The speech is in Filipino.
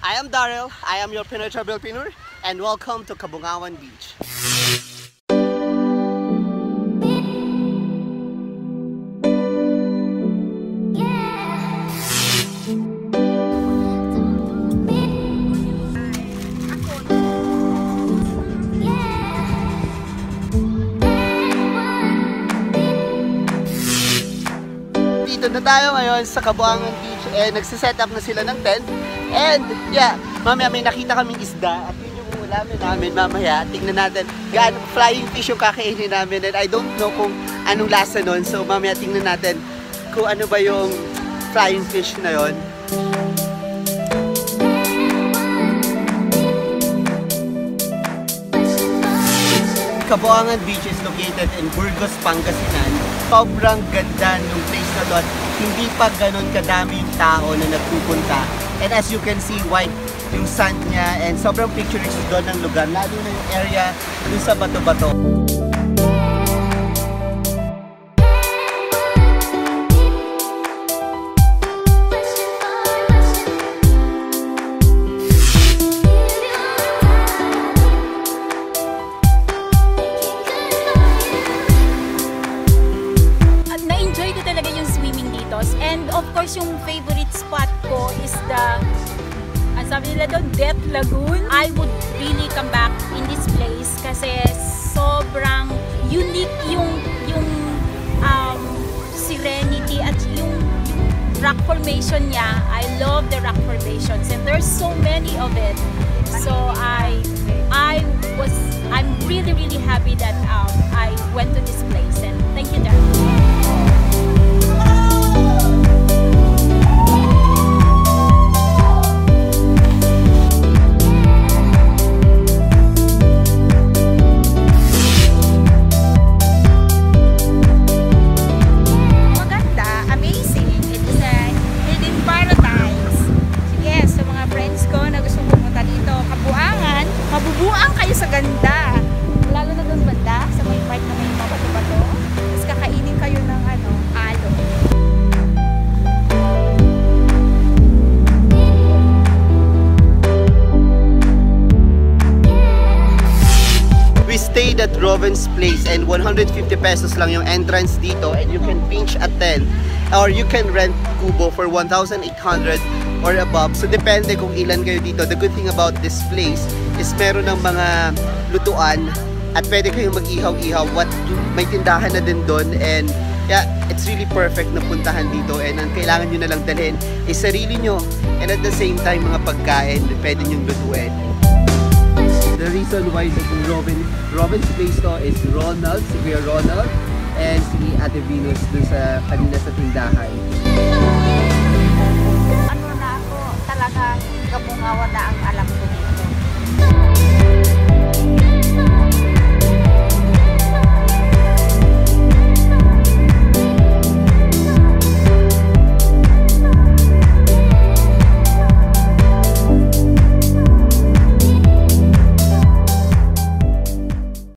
I am Daryl, I am your Pinoy Travelpreneur, and welcome to Cabungawan Beach. Dito na tayo ngayon sa Cabungawan Beach, nagsiset up na sila ng tent. And yeah, mamaya may nakita kaming isda at yun yung ulamin namin mamaya. Tingnan natin gaano flying fish yung kakainin namin, and I don't know kung anong lasa nun. So mamaya tingnan natin kung ano ba yung flying fish na yon. Cabungawan Beach is located in Burgos, Pangasinan. Sobrang ganda ng place na doon. Hindi pa ganun kadami yung tao na nagpupunta. And as you can see, white yung sand niya, and sobrang picturesque doon ng lugar. Lalo na yung area dun sa bato-bato. And of course, yung favorite spot ko is sabi nila doon, Death Lagoon. I would really come back in this place kasi sobrang unique yung serenity at yung rock formation niya. I love the rock formations and there's so many of it. So I'm really happy that I went to this place, and thank you, Dad. Mabubuang kayo sa ganda. Lalo na doon banda, sa may part na may mga bato-bato. Tapos kakainin kayo ng alo. We stayed at Roven's Place, and 150 pesos lang yung entrance dito, and you can pinch a tent or you can rent kubo for 1,800 or above. So depende kung ilan kayo dito. The good thing about this place is meron ng mga lutuan at pwede kayong mag-ihaw-ihaw. May tindahan na din doon, and yeah, it's really perfect na puntahan dito, and ang kailangan nyo na lang dalhin is sarili nyo, and at the same time mga pagkain pwede nyong lutuin. The reason why Roven's Place to is Ronald, si Kuya Ronald, and si Ate Venus dun sa kanina sa tindahan. Talaga Cabungawan na ang alam